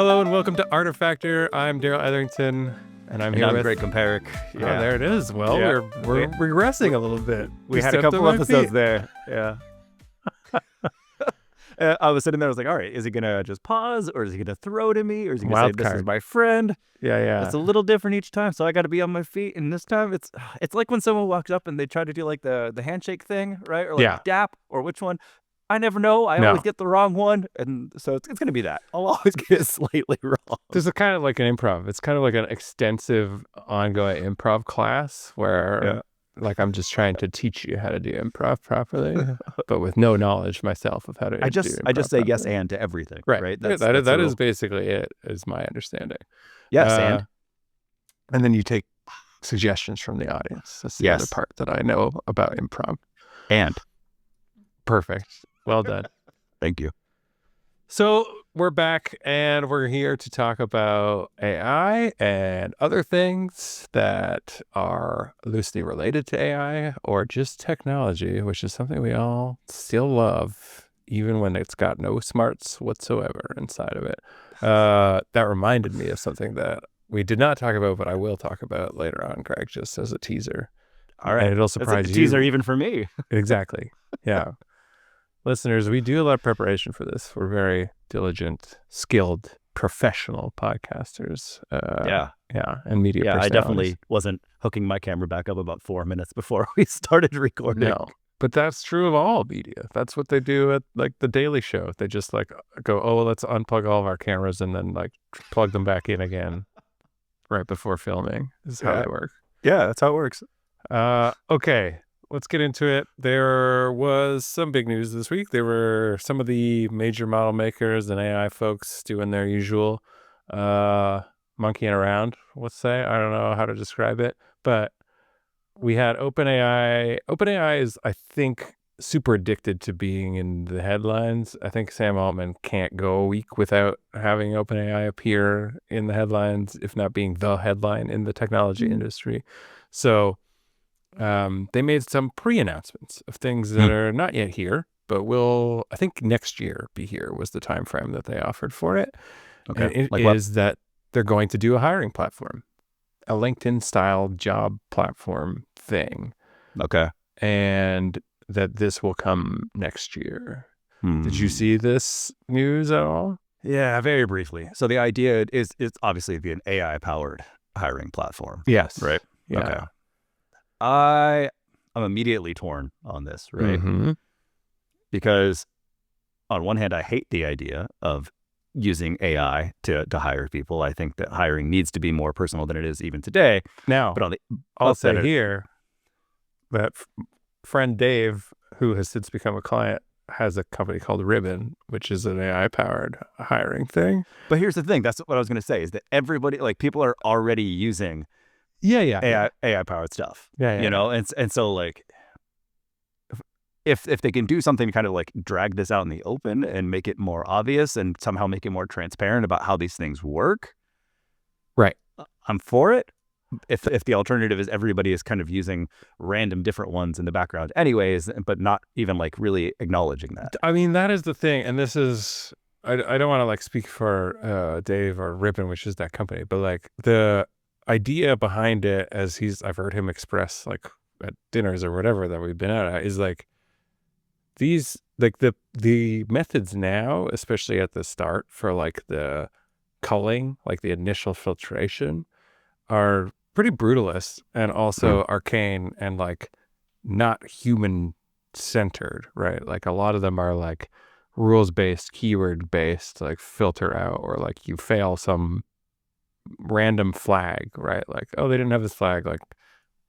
Hello and welcome to Artifactor. I'm Daryl Etherington, and I'm here I'm with Greg Comparic. Yeah, there it is. Well, Yeah. we're regressing a little bit. We had a couple episodes there. Yeah. I was sitting there. I was like, all right, is he gonna just pause, or is he gonna throw to me, or is he gonna say, "This is my friend"? Yeah. It's a little different each time, so I got to be on my feet. And this time, it's like when someone walks up and they try to do like the handshake thing, right? Or like dap, or which one? I never know. I always get the wrong one, and so it's gonna be that. I'll always get it slightly wrong. There's a kind of like an improv. It's kind of like an extensive, ongoing improv class where, like, I'm just trying to teach you how to do improv properly, but with no knowledge myself of how to. I just say properly. yes and to everything. Right. Right. That is basically it. Is my understanding. Yes, and then you take suggestions from the audience. That's the other part that I know about improv. And perfect. Well done. Thank you. So we're back and we're here to talk about AI and other things that are loosely related to AI or just technology, which is something we all still love, even when it's got no smarts whatsoever inside of it. That reminded me of something that we did not talk about, but I will talk about later on, Greg, just as a teaser. All right. And it'll surprise you. Teaser even for me. Exactly. Yeah. Listeners, we do a lot of preparation for this. We're very diligent, skilled, professional podcasters. And media personalities. I definitely wasn't hooking my camera back up about 4 minutes before we started recording. No, but that's true of all media. That's what they do at like the Daily Show. They just like go, oh, let's unplug all of our cameras and then like plug them back in again right before filming. This is how they work. Yeah, that's how it works. Okay. Let's get into it. There was some big news this week. There were some of the major model makers and AI folks doing their usual monkeying around, let's say. I don't know how to describe it, but we had OpenAI. OpenAI is, I think, super addicted to being in the headlines. I think Sam Altman can't go a week without having OpenAI appear in the headlines, if not being the headline in the technology industry. So they made some pre-announcements of things that are not yet here, but will, I think, next year be here was the time frame that they offered for it. Okay. And it is that they're going to do a hiring platform, a LinkedIn-style job platform thing. Okay. And that this will come next year. Did you see this news at all? Yeah, very briefly. So the idea is it's obviously be an AI-powered hiring platform. Yes. Right? Yeah. Okay. I'm immediately torn on this, right? Mm-hmm. Because on one hand, I hate the idea of using AI to hire people. I think that hiring needs to be more personal than it is even today. Now, but I'll say here that friend Dave, who has since become a client, has a company called Ribbon, which is an AI-powered hiring thing. But here's the thing. That's what I was going to say, is that everybody, like, people are already using AI-powered stuff. You know? And so, like, if they can do something to kind of, like, drag this out in the open and make it more obvious and somehow make it more transparent about how these things work, right? I'm for it. If the alternative is everybody is kind of using random different ones in the background anyways, but not even like really acknowledging that. I mean, that is the thing. And this is, I don't want to like speak for Dave or Ribbon, which is that company, but like the idea behind it, as I've heard him express like at dinners or whatever that we've been at, is like these, like the methods now, especially at the start for like the culling, like the initial filtration, are pretty brutalist and also arcane and like not human centered, right? Like a lot of them are like rules based, keyword based, like filter out, or like you fail some random flag, right? Like, oh, they didn't have this flag, like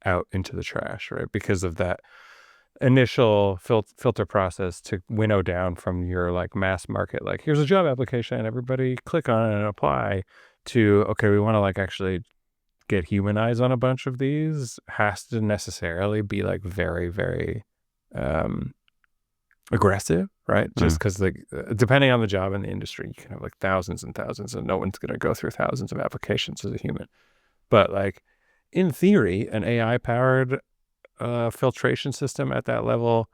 out into the trash, right? Because of that initial filter process to winnow down from your like mass market, like here's a job application, everybody click on it and apply, to okay, we want to like actually get human eyes on a bunch of these, has to necessarily be like very, very aggressive, right? Just because like depending on the job and the industry, you can have like thousands and thousands, and no one's going to go through thousands of applications as a human. But like in theory, an AI powered filtration system at that level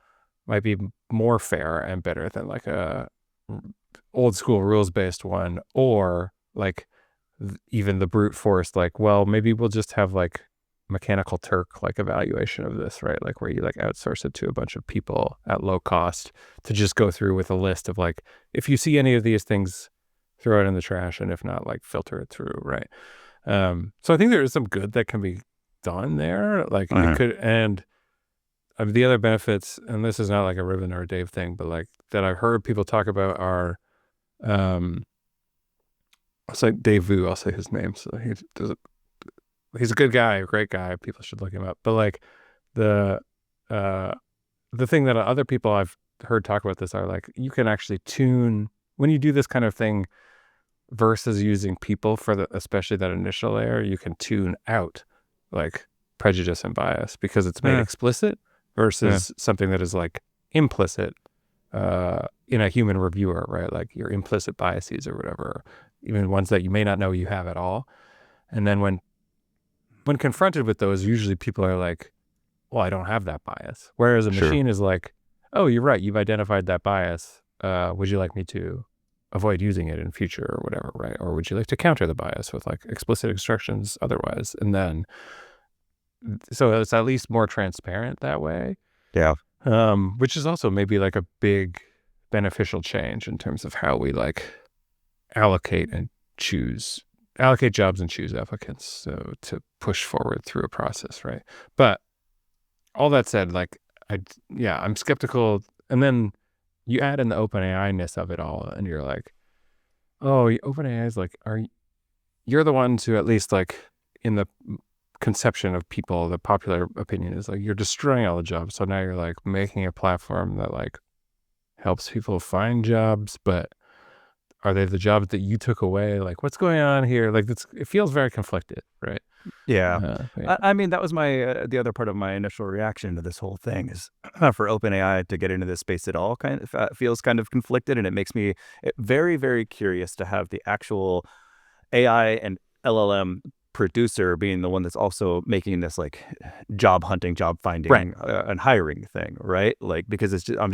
might be more fair and better than like a old school rules based one, or like even the brute force, like, well, maybe we'll just have like mechanical Turk like evaluation of this, right? Like where you like outsource it to a bunch of people at low cost to just go through with a list of like, if you see any of these things, throw it in the trash, and if not, like filter it through, right? So I think there is some good that can be done there. Like it could, and the other benefits, and this is not like a Ribbon or a Dave thing, but like that I've heard people talk about are, I'll say Dave Vu, I'll say his name. So he's a good guy, a great guy. People should look him up. But like the thing that other people I've heard talk about this are like, you can actually tune when you do this kind of thing versus using people for especially that initial layer, you can tune out like prejudice and bias because it's made explicit versus something that is like implicit in a human reviewer, right? Like your implicit biases or whatever, even ones that you may not know you have at all. And then when confronted with those, usually people are like, well, I don't have that bias. Whereas a machine is like, oh, you're right, you've identified that bias. Would you like me to avoid using it in future or whatever, right? Or would you like to counter the bias with like explicit instructions otherwise? And then, so it's at least more transparent that way. Yeah. Which is also maybe like a big beneficial change in terms of how we like allocate jobs and choose applicants, so to push forward through a process, right? But all that said, like I'm skeptical. And then you add in the OpenAI-ness of it all, and you're like, oh, OpenAI is like, you're the ones who, at least like in the conception of people, the popular opinion is like, you're destroying all the jobs. So now you're like making a platform that like helps people find jobs, but are they the jobs that you took away? Like, what's going on here? Like, it feels very conflicted, right? Yeah. I mean, that was my the other part of my initial reaction to this whole thing is for OpenAI to get into this space at all kind of feels kind of conflicted, and it makes me very, very curious to have the actual AI and LLM producer being the one that's also making this like job hunting, job finding, and hiring thing, right? Like, because I'm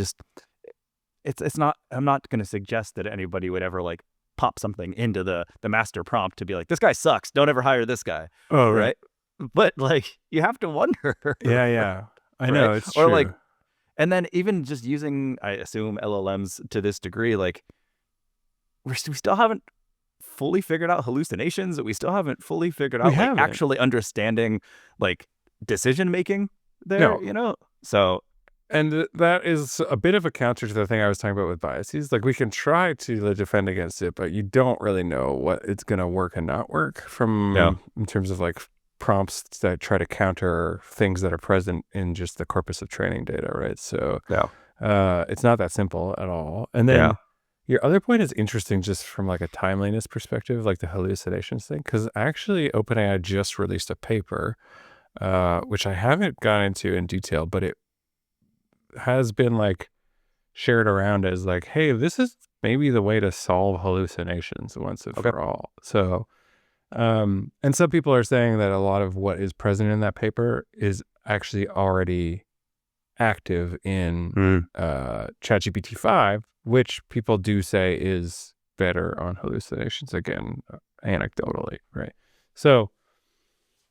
not going to suggest that anybody would ever like pop something into the master prompt to be like, this guy sucks, don't ever hire this guy. Oh, right. But like, you have to wonder. Yeah. I know, it's true. Or like, and then even just using, I assume, LLMs to this degree, like we still haven't fully figured out hallucinations. We still haven't fully figured out like actually understanding like decision making there, you know? So, and that is a bit of a counter to the thing I was talking about with biases. Like, we can try to defend against it, but you don't really know what it's going to work and not work in terms of like prompts that try to counter things that are present in just the corpus of training data, right? So it's not that simple at all. And then your other point is interesting just from like a timeliness perspective, like the hallucinations thing, because actually OpenAI just released a paper, which I haven't gone into in detail, but it has been like shared around as like, hey, this is maybe the way to solve hallucinations once and for all. So, and some people are saying that a lot of what is present in that paper is actually already active in ChatGPT 5, which people do say is better on hallucinations, again, anecdotally, right? So,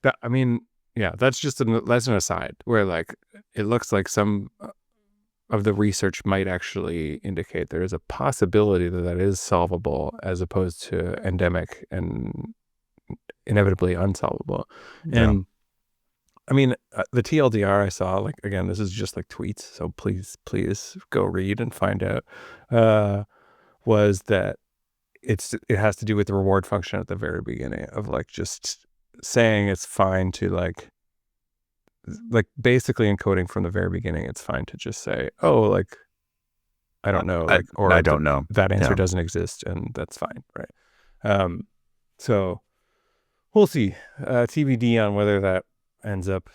that, I mean, yeah, that's an aside where like it looks like some of the research might actually indicate there is a possibility that is solvable as opposed to endemic and inevitably unsolvable. And I mean, the TLDR I saw, like, again, this is just like tweets, so please go read and find out, was that it has to do with the reward function at the very beginning of like just saying it's fine to like basically encoding from the very beginning, it's fine to just say, oh, like, I don't know, like, or I don't know. That answer doesn't exist, and that's fine, right? So we'll see. TBD on whether that ends up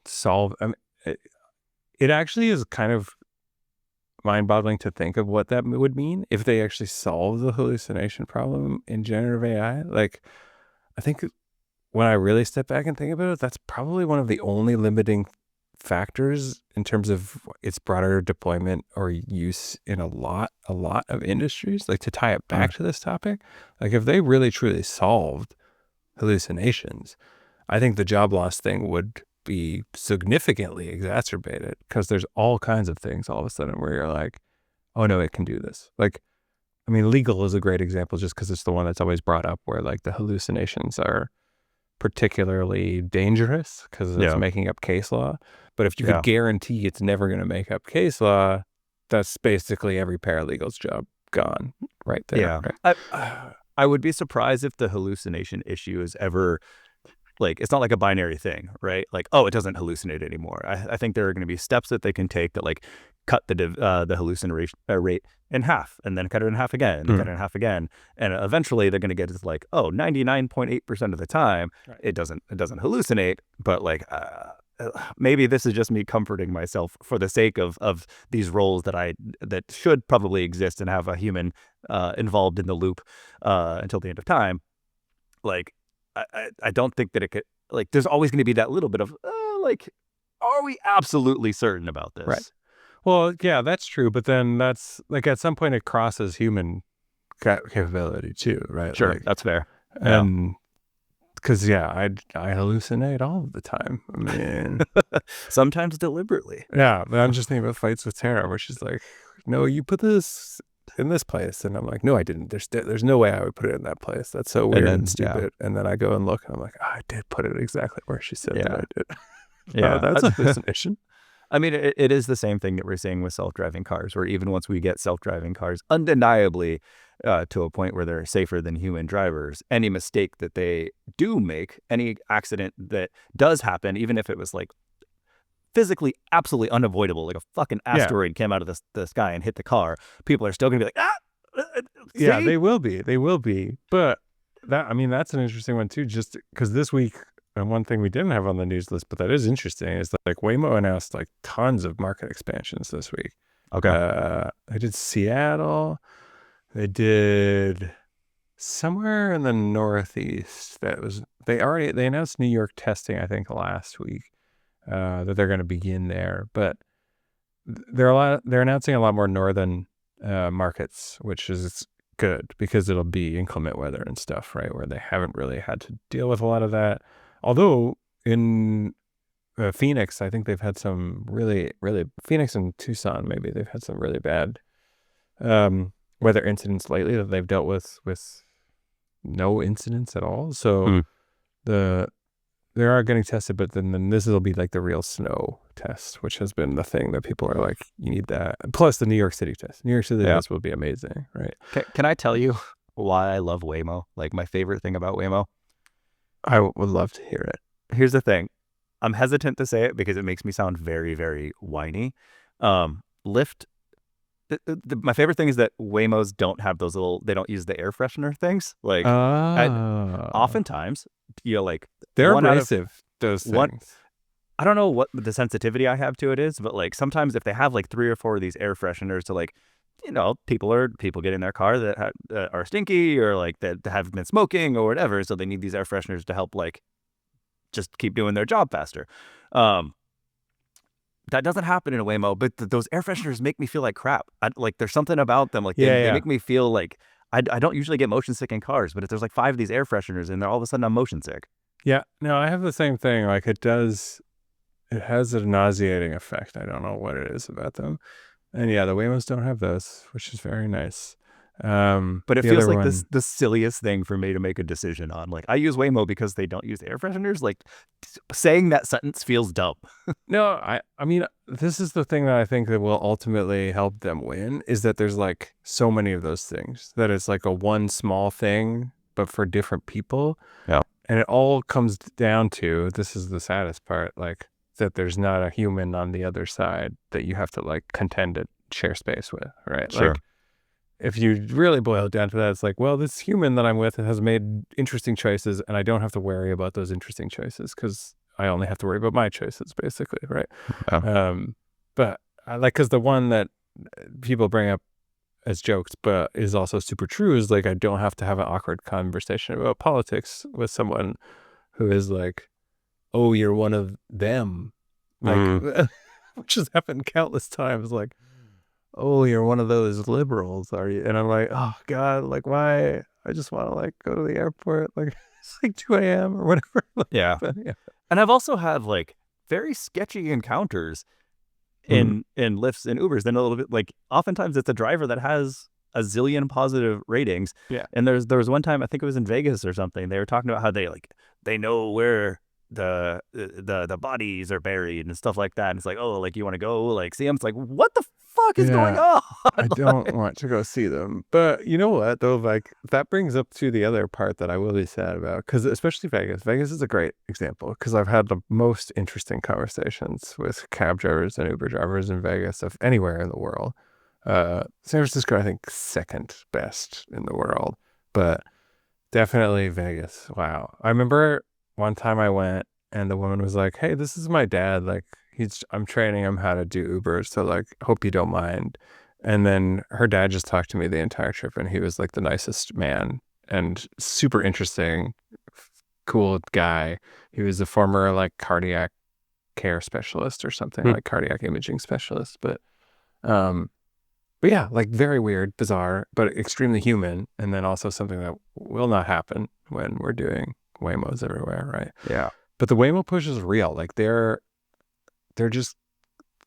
solve. I mean, it actually is kind of mind-boggling to think of what that would mean if they actually solve the hallucination problem in generative AI. Like, I think when I really step back and think about it, that's probably one of the only limiting factors in terms of its broader deployment or use in a lot of industries. Like, to tie it back to this topic, like if they really truly solved hallucinations, I think the job loss thing would be significantly exacerbated, because there's all kinds of things all of a sudden where you're like, oh no, it can do this. Like, I mean, legal is a great example just because it's the one that's always brought up, where like the hallucinations are particularly dangerous because it's making up case law. But if you could guarantee it's never going to make up case law, that's basically every paralegal's job gone right there. Yeah. Right? I would be surprised if the hallucination issue is ever, like, it's not like a binary thing, right? Like, oh, it doesn't hallucinate anymore. I think there are going to be steps that they can take that, like, cut the hallucination rate in half, and then cut it in half again, and cut it in half again, and eventually they're going to get to like, oh, 99.8% of the time it doesn't hallucinate. But like, maybe this is just me comforting myself for the sake of these roles that should probably exist and have a human involved in the loop until the end of time. Like, I don't think that it could, like, there's always going to be that little bit of like, are we absolutely certain about this? Right. Well, yeah, that's true. But then that's like, at some point it crosses human capability too, right? Sure. Like, that's fair. And because, I hallucinate all of the time. I mean, sometimes deliberately. Yeah. But I'm just thinking about Fights with Tara, where she's like, no, you put this in this place. And I'm like, no, I didn't. There's no way I would put it in that place. That's so weird and stupid. And then I go and look, and I'm like, oh, I did put it exactly where she said that I did. Yeah. That's a hallucination. I mean, it is the same thing that we're seeing with self-driving cars, where even once we get self-driving cars undeniably to a point where they're safer than human drivers, any mistake that they do make, any accident that does happen, even if it was like physically absolutely unavoidable, like a fucking asteroid came out of the sky and hit the car, people are still going to be like, see? Yeah, they will be. But that's an interesting one too, just because this week, and one thing we didn't have on the news list, but that is interesting, is that like Waymo announced like tons of market expansions this week. Okay. They did Seattle. They did somewhere in the Northeast. They announced New York testing, I think, last week, that they're going to begin there. But they're announcing a lot more northern markets, which is good because it'll be inclement weather and stuff, right? Where they haven't really had to deal with a lot of that. Although in Phoenix, I think they've had some really, really, Phoenix and Tucson, maybe they've had some really bad weather incidents lately that they've dealt with no incidents at all. So they are getting tested, but then this will be like the real snow test, which has been the thing that people are like, you need that. Plus the New York City test. New York City test will be amazing, right? Can I tell you why I love Waymo? Like, my favorite thing about Waymo? I would love to hear it. Here's the thing. I'm hesitant to say it because it makes me sound very, very whiny. Lyft. My favorite thing is that Waymos don't have those they don't use the air freshener things. Like, oftentimes, like, they're abrasive, those things. I don't know what the sensitivity I have to it is, but like, sometimes if they have like 3 or 4 of these air fresheners to, like, people get in their car that are stinky, or like that have been smoking or whatever, so they need these air fresheners to help, like, just keep doing their job faster. That doesn't happen in a Waymo, but those air fresheners make me feel like crap. Like, there's something about them, like they make me feel like I don't usually get motion sick in cars, but if there's like 5 of these air fresheners in there, all of a sudden I'm motion sick. Yeah, no, I have the same thing. Like, it has a nauseating effect. I don't know what it is about them. And the Waymos don't have those, which is very nice. But it feels like the silliest thing for me to make a decision on. Like, I use Waymo because they don't use the air fresheners. Like, saying that sentence feels dumb. No, I mean, this is the thing that I think that will ultimately help them win, is that there's like so many of those things that it's like a one small thing, but for different people. Yeah. And it all comes down to, this is the saddest part, like, that there's not a human on the other side that you have to like contend to share space with, right? Sure. Like, if you really boil it down to that, it's like, well, this human that I'm with has made interesting choices, and I don't have to worry about those interesting choices because I only have to worry about my choices, basically, right? Yeah. But I like, because the one that people bring up as jokes, but is also super true, is like, I don't have to have an awkward conversation about politics with someone who is like, oh, you're one of them. like, which has happened countless times. Like, oh, you're one of those liberals, are you? And I'm like, oh God, like why? I just want to like go to the airport. Like it's like 2 a.m. or whatever. Yeah. Yeah. And I've also had like very sketchy encounters in Lyfts and Ubers. Then a little bit like oftentimes it's a driver that has a zillion positive ratings. Yeah. And there was one time, I think it was in Vegas or something, they were talking about how they know where the bodies are buried and stuff like that. And it's like, oh, like you want to go like see them? It's like, what the fuck is going on? I don't want to go see them. But you know what though, like that brings up to the other part that I will be sad about, because especially Vegas is a great example, because I've had the most interesting conversations with cab drivers and Uber drivers in Vegas of anywhere in the world. San Francisco, I think second best in the world, but definitely Vegas. Wow. I remember one time I went and the woman was like, hey, this is my dad. Like I'm training him how to do Ubers. So like, hope you don't mind. And then her dad just talked to me the entire trip, and he was like the nicest man and super interesting, cool guy. He was a former like cardiac care specialist or something, like cardiac imaging specialist. But yeah, like very weird, bizarre, but extremely human. And then also something that will not happen when we're doing Waymos everywhere, right? Yeah. But the Waymo push is real. Like they're just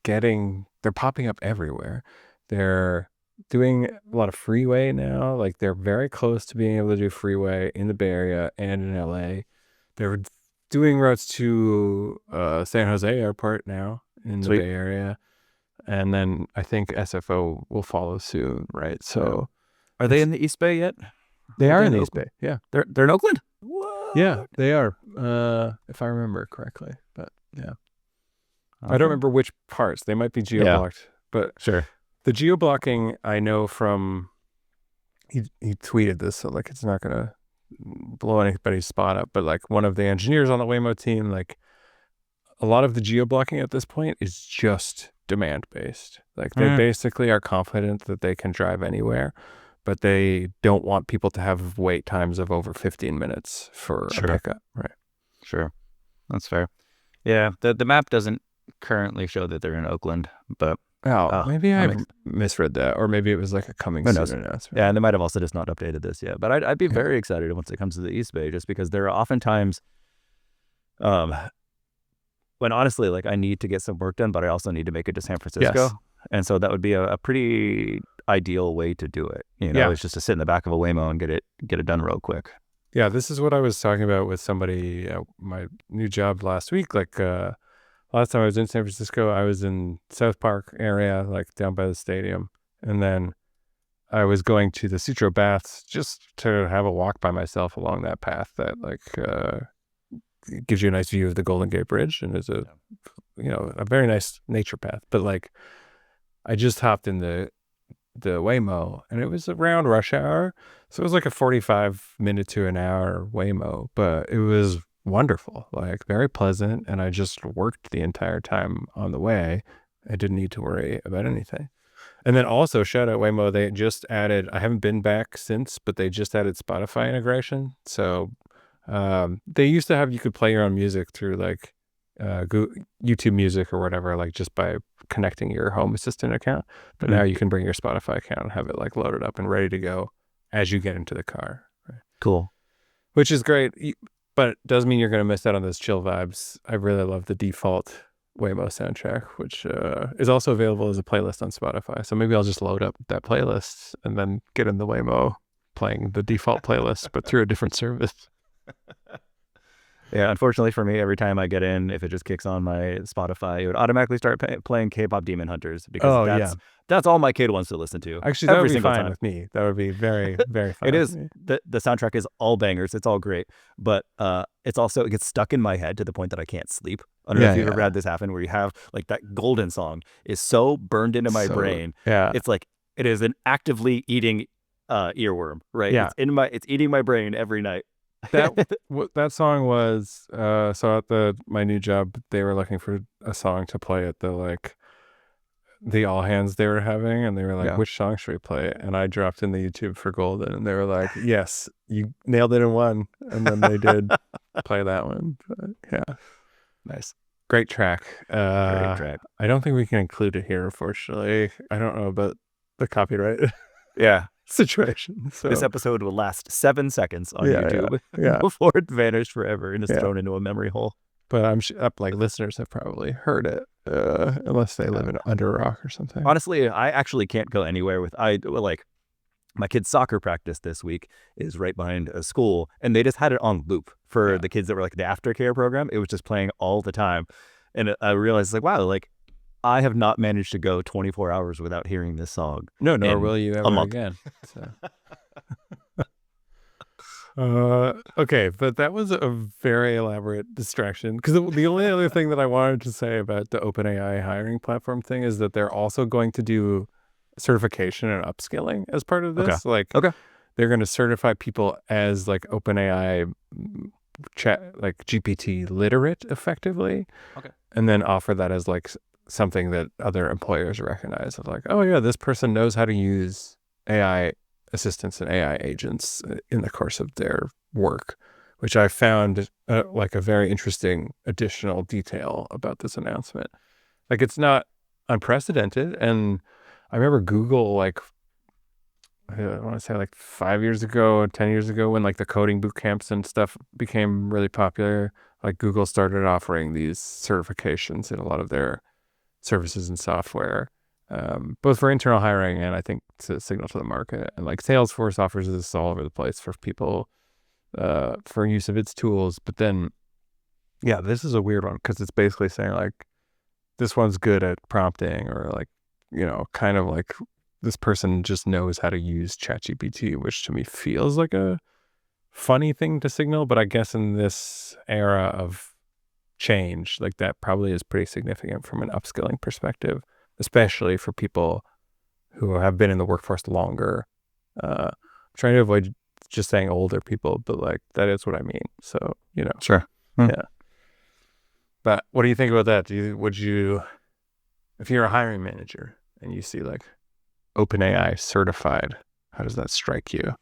they're popping up everywhere. They're doing a lot of freeway now. Like they're very close to being able to do freeway in the Bay Area and in LA. They're doing routes to San Jose Airport now in the Bay Area. And then I think SFO will follow soon, right? So, are they in the East Bay yet? They are in the East Bay. Yeah, they're in Oakland. What? Yeah, they are. If I remember correctly, but yeah, I don't remember which parts. They might be geo-blocked, but sure. The geo-blocking I know from. He tweeted this, so like it's not gonna blow anybody's spot up, but like one of the engineers on the Waymo team, like a lot of the geo-blocking at this point is just demand based. Like they basically are confident that they can drive anywhere, but they don't want people to have wait times of over 15 minutes for a pickup. Right. Sure. That's fair. Yeah. The map doesn't currently show that they're in Oakland, but maybe I misread that, or maybe it was like a coming soon announcement. Yeah, and they might have also just not updated this yet. But I'd be very excited once it comes to the East Bay, just because there are oftentimes when honestly, like I need to get some work done, but I also need to make it to San Francisco. Yes. And so that would be a pretty ideal way to do it. You know, it's just to sit in the back of a Waymo and get it done real quick. Yeah, this is what I was talking about with somebody at my new job last week. Like last time I was in San Francisco, I was in South Park area, like down by the stadium. And then I was going to the Sutro Baths just to have a walk by myself along that path that like gives you a nice view of the Golden Gate Bridge and is a very nice nature path. But like I just hopped in the Waymo and it was around rush hour, so it was like a 45-minute to an hour Waymo, but it was wonderful, like very pleasant, and I just worked the entire time on the way. I didn't need to worry about anything. And then also shout out Waymo, they just added, I haven't been back since, but they just added Spotify integration. So they used to have, you could play your own music through like YouTube Music or whatever, like just by connecting your Home Assistant account. But now you can bring your Spotify account and have it like loaded up and ready to go as you get into the car. Right? Cool. Which is great, but it does mean you're going to miss out on those chill vibes. I really love the default Waymo soundtrack, which is also available as a playlist on Spotify. So maybe I'll just load up that playlist and then get in the Waymo playing the default playlist, but through a different service. Yeah, unfortunately for me, every time I get in, if it just kicks on my Spotify, it would automatically start playing K-pop Demon Hunters, because that's all my kid wants to listen to. Actually, that would be fine with me. That would be very, very fine. It is. The soundtrack is all bangers. It's all great. But it gets stuck in my head to the point that I can't sleep. I don't know if you've ever had this happen, where you have like that golden song is so burned into my brain. Yeah. It's like it is an actively eating earworm, right? Yeah. It's eating my brain every night. That song was so at my new job, they were looking for a song to play at the all hands they were having, and they were like, which song should we play? And I dropped in the YouTube for Golden, and they were like, yes, you nailed it in one. And then they did play that one. But, yeah, nice. Great track. Great track. I don't think we can include it here, unfortunately. I don't know about the copyright situation. So this episode will last 7 seconds on YouTube before it vanished forever and is thrown into a memory hole. But I'm sure like listeners have probably heard it, unless they live under a rock or something. Honestly, I actually can't go anywhere with my kid's soccer practice this week is right behind a school, and they just had it on loop for the kids that were like the aftercare program. It was just playing all the time. And I realized like, wow, like I have not managed to go 24 hours without hearing this song. No, nor will you ever again. So. Okay, but that was a very elaborate distraction, because the only other thing that I wanted to say about the OpenAI hiring platform thing is that they're also going to do certification and upskilling as part of this. They're going to certify people as like OpenAI chat, like GPT literate effectively, and then offer that as like something that other employers recognize of like, oh yeah, this person knows how to use AI assistants and AI agents in the course of their work, which I found like a very interesting additional detail about this announcement. Like, it's not unprecedented, and I remember Google, like, I want to say like 5 years ago, 10 years ago, when like the coding boot camps and stuff became really popular, like Google started offering these certifications in a lot of their services and software, both for internal hiring and I think to signal to the market. And like Salesforce offers this all over the place for people for use of its tools. But then, yeah, this is a weird one, because it's basically saying like, this one's good at prompting, or like, you know, kind of like this person just knows how to use ChatGPT, which to me feels like a funny thing to signal. But I guess in this era of change, like that probably is pretty significant from an upskilling perspective, especially for people who have been in the workforce longer. I'm trying to avoid just saying older people, but like that is what I mean. So, you know. Sure. Yeah. But what do you think about that? Would you, if you're a hiring manager and you see like OpenAI certified, how does that strike you?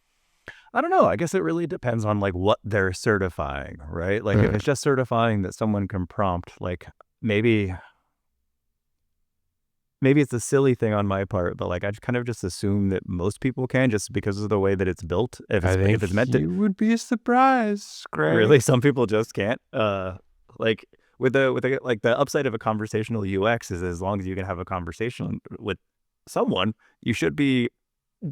I don't know. I guess it really depends on like what they're certifying, right? Like if it's just certifying that someone can prompt, like maybe it's a silly thing on my part, but like I kind of just assume that most people can, just because of the way that it's built. If it's meant to, you would be surprised, Greg. Really, some people just can't. Like with the like the upside of a conversational UX is, as long as you can have a conversation with someone, you should be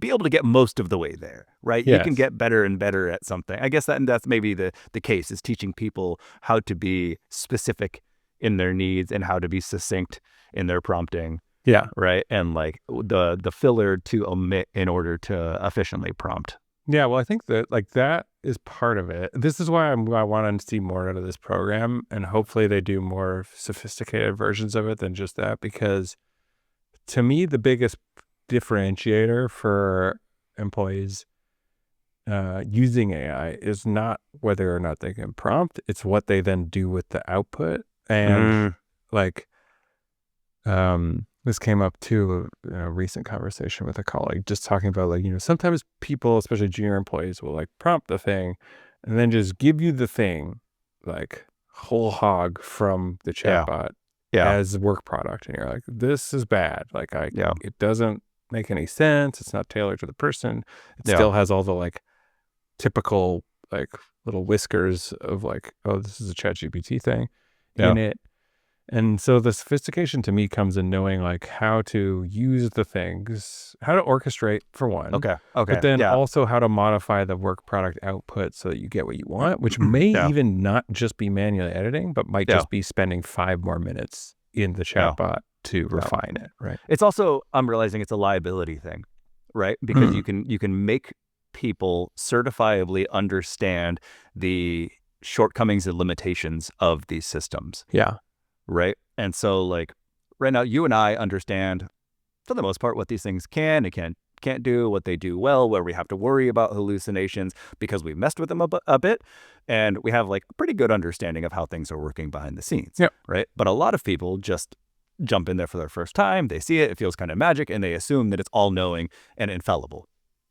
able to get most of the way there, right? Yes. You can get better and better at something. I guess that's maybe the case, is teaching people how to be specific in their needs and how to be succinct in their prompting. Yeah. Right. And like the filler to omit in order to efficiently prompt. Yeah. Well, I think that like that is part of it. This is why I want to see more out of this program, and hopefully they do more sophisticated versions of it than just that, because to me, the biggest differentiator for employees using AI is not whether or not they can prompt, it's what they then do with the output. And like this came up too in a recent conversation with a colleague, just talking about like, you know, sometimes people, especially junior employees, will like prompt the thing and then just give you the thing like whole hog from the chatbot as work product, and you're like, this is bad. Like it doesn't make any sense. It's not tailored to the person. It still has all the like typical like little whiskers of like, oh, this is a ChatGPT thing in it. And so the sophistication to me comes in knowing like how to use the things, how to orchestrate for one. Okay. But then also how to modify the work product output so that you get what you want, which may even not just be manually editing, but might just be spending 5 more minutes in the chatbot to refine it. Right. It's also, I'm realizing it's a liability thing, right? Because you can make people certifiably understand the shortcomings and limitations of these systems. Yeah. Right. And so like right now, you and I understand for the most part what these things can and can't do, what they do well, where we have to worry about hallucinations because we messed with them a bit. And we have like a pretty good understanding of how things are working behind the scenes. Yep. Right. But a lot of people just jump in there for their first time. They see it. It feels kind of magic. And they assume that it's all knowing and infallible.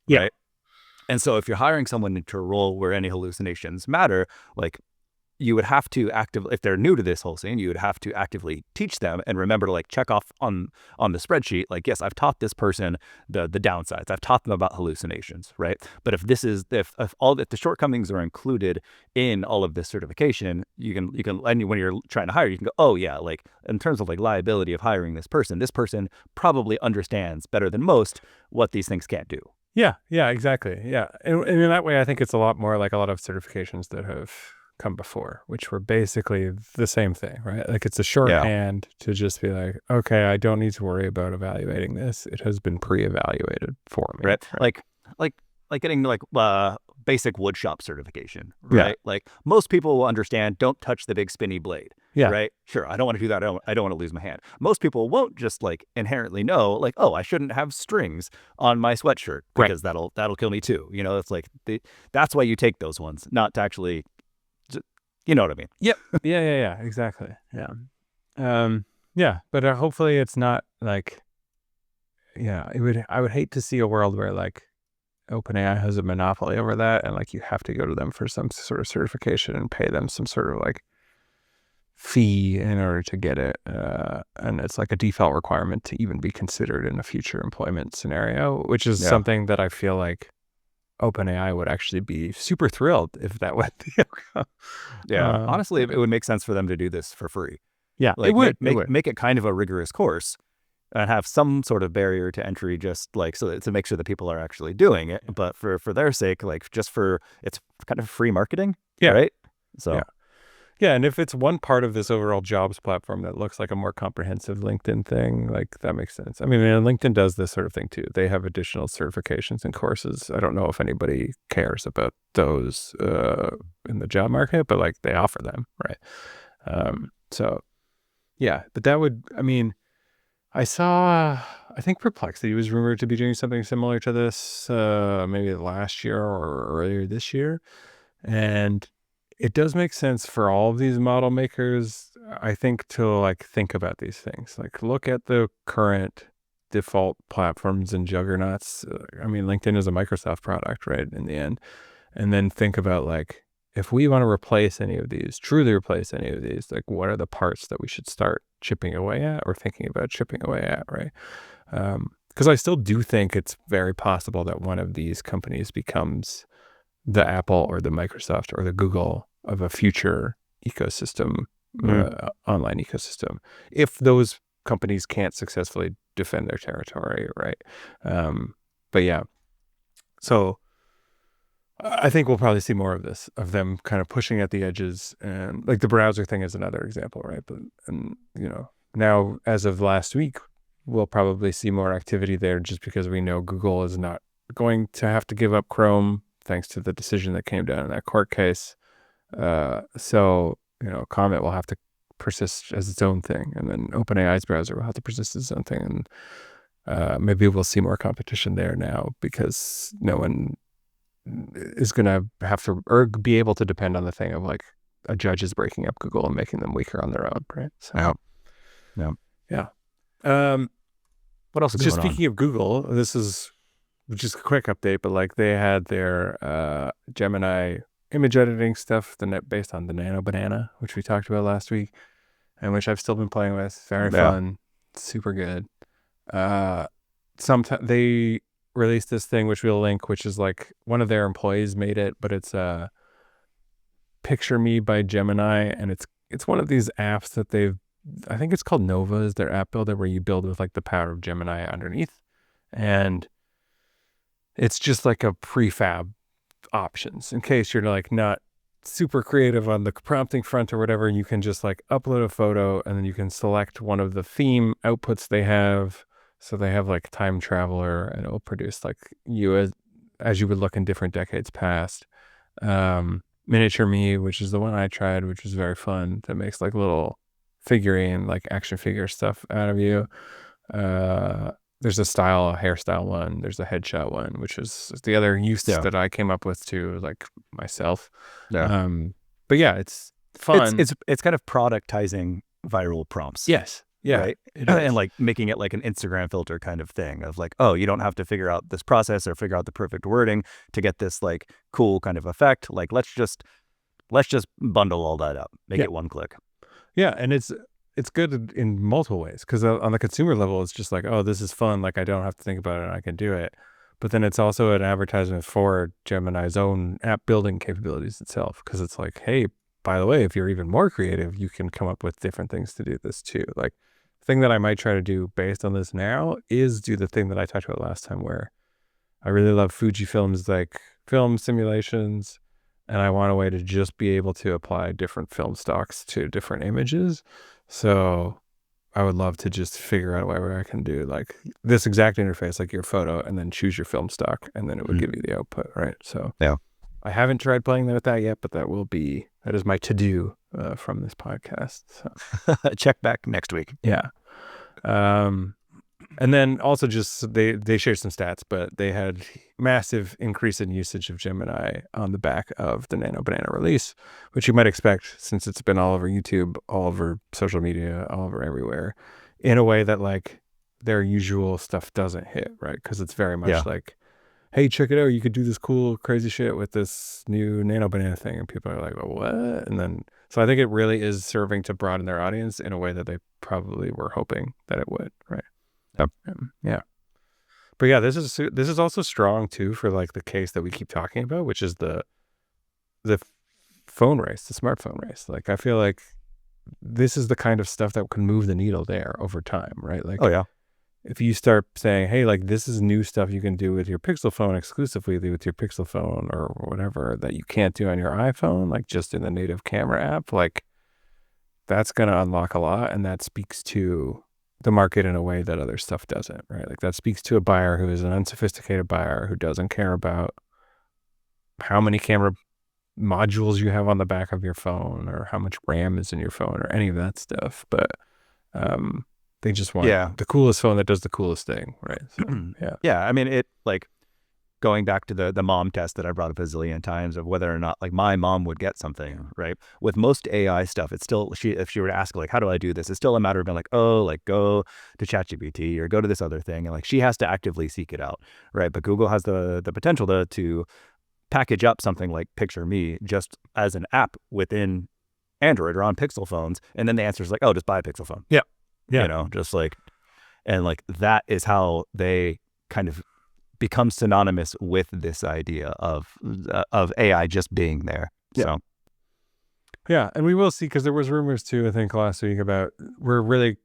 Right. And so if you're hiring someone into a role where any hallucinations matter, like you would have to actively, if they're new to this whole scene, you would have to actively teach them and remember to like check off on the spreadsheet, like, yes, I've taught this person the downsides. I've taught them about hallucinations, right? But if the shortcomings are included in all of this certification, you can, and when you're trying to hire, you can go, oh yeah, like in terms of like liability of hiring this person probably understands better than most what these things can't do. Yeah, exactly. Yeah. And in that way, I think it's a lot more like a lot of certifications that have come before, which were basically the same thing, right? Like it's a shorthand to just be like, okay, I don't need to worry about evaluating this. It has been pre-evaluated for me. Right. Like getting like basic woodshop certification, right? Yeah. Like most people will understand, don't touch the big spinny blade. Yeah. Right. Sure. I don't want to do that. I don't want to lose my hand. Most people won't just like inherently know, like, oh, I shouldn't have strings on my sweatshirt because that'll kill me too. You know, it's like that's why you take those ones, not to actually, you know what I mean? Yep. Yeah. Exactly. Yeah. Yeah. But hopefully it's not like, I would hate to see a world where like OpenAI has a monopoly over that, and like you have to go to them for some sort of certification and pay them some sort of like fee in order to get it, and it's like a default requirement to even be considered in a future employment scenario, which is something that I feel like OpenAI would actually be super thrilled if that went the outcome. Yeah, honestly, it would make sense for them to do this for free. Yeah, like, it would make it kind of a rigorous course and have some sort of barrier to entry, just like to make sure that people are actually doing it. But for their sake, like just for, it's kind of free marketing. Yeah. Right. So. Yeah, and if it's one part of this overall jobs platform that looks like a more comprehensive LinkedIn thing, like that makes sense. I mean, LinkedIn does this sort of thing too. They have additional certifications and courses. I don't know if anybody cares about those in the job market, but like they offer them, right? So, yeah, but that would, I mean, I think Perplexity was rumored to be doing something similar to this maybe last year or earlier this year. And it does make sense for all of these model makers, I think, to like think about these things. Like look at the current default platforms and juggernauts. I mean, LinkedIn is a Microsoft product, right, in the end. And then think about like, if we want to replace any of these, truly replace any of these, like what are the parts that we should start chipping away at or thinking about chipping away at, right? Because I still do think it's very possible that one of these companies becomes the Apple or the Microsoft or the Google of a future ecosystem, online ecosystem, if those companies can't successfully defend their territory, right? But yeah, so I think we'll probably see more of this, of them kind of pushing at the edges, and like the browser thing is another example, right? But, and you know, now as of last week, we'll probably see more activity there just because we know Google is not going to have to give up Chrome thanks to the decision that came down in that court case. So, you know, Comet will have to persist as its own thing, and then OpenAI's browser will have to persist as its own thing. And maybe we'll see more competition there now because no one is going to have to or be able to depend on the thing of like a judge is breaking up Google and making them weaker on their own, right? So, yeah. What else is just going on? Speaking of Google, this is just a quick update, but like they had their Gemini image editing stuff, based on the Nano Banana, which we talked about last week, and which I've still been playing with. Very fun, super good. Sometimes they released this thing, which we'll link, which is like one of their employees made it, but it's Picture Me by Gemini, and it's one of these apps that I think it's called Nova is their app builder, where you build with like the power of Gemini underneath, and it's just like a prefab options in case you're like not super creative on the prompting front or whatever. You can just like upload a photo, and then you can select one of the theme outputs they have. So they have like time traveler, and it will produce like you as you would look in different decades past. Miniature Me, which is the one I tried, which was very fun, that makes like little figurine, like action figure stuff out of you. There's a hairstyle one. There's a headshot one, which is the other use that I came up with too, like myself. Yeah. But yeah, it's fun. It's kind of productizing viral prompts. Yes. Yeah. Right. And like making it like an Instagram filter kind of thing of like, oh, you don't have to figure out this process or figure out the perfect wording to get this like cool kind of effect. Like, let's just let's just bundle all that up, make it one click. Yeah, and it's good in multiple ways, because on the consumer level, it's just like, oh, this is fun. Like, I don't have to think about it and I can do it. But then it's also an advertisement for Gemini's own app building capabilities itself, because it's like, hey, by the way, if you're even more creative, you can come up with different things to do this too. Like, the thing that I might try to do based on this now is do the thing that I talked about last time, where I really love Fujifilm's like film simulations, and I want a way to just be able to apply different film stocks to different images. So I would love to just figure out a way where I can do like this exact interface, like your photo, and then choose your film stock, and then it would give you the output, right? So yeah, I haven't tried playing with that yet, but that is my to-do from this podcast. So. Check back next week. Yeah. And then also just they shared some stats, but they had massive increase in usage of Gemini on the back of the Nano Banana release, which you might expect since it's been all over YouTube, all over social media, all over everywhere, in a way that like their usual stuff doesn't hit, right? Because it's very much like, hey, check it out, you could do this cool, crazy shit with this new Nano Banana thing. And people are like, well, what? And then, so I think it really is serving to broaden their audience in a way that they probably were hoping that it would, right? Yeah. But yeah, this is also strong too for like the case that we keep talking about, which is the phone race, the smartphone race. Like, I feel like this is the kind of stuff that can move the needle there over time, right? Like, oh yeah, if you start saying, hey, like, this is new stuff you can do with your Pixel phone, exclusively with your Pixel phone or whatever, that you can't do on your iPhone, like just in the native camera app, like that's going to unlock a lot. And that speaks to the market in a way that other stuff doesn't, right? Like, that speaks to a buyer who is an unsophisticated buyer who doesn't care about how many camera modules you have on the back of your phone or how much RAM is in your phone or any of that stuff. But they just want the coolest phone that does the coolest thing, right? So, yeah. I mean, it like going back to the mom test that I brought up a zillion times of whether or not like my mom would get something, right? With most AI stuff, it's still, if she were to ask like, how do I do this? It's still a matter of being like, oh, like go to ChatGPT or go to this other thing. And like, she has to actively seek it out, right? But Google has the potential to package up something like Picture Me just as an app within Android or on Pixel phones. And then the answer is like, oh, just buy a Pixel phone. Yeah. You know, just like, and like, that is how they kind of become synonymous with this idea of AI just being there. Yeah. So, yeah, and we will see, because there was rumors too, I think last week, about we're really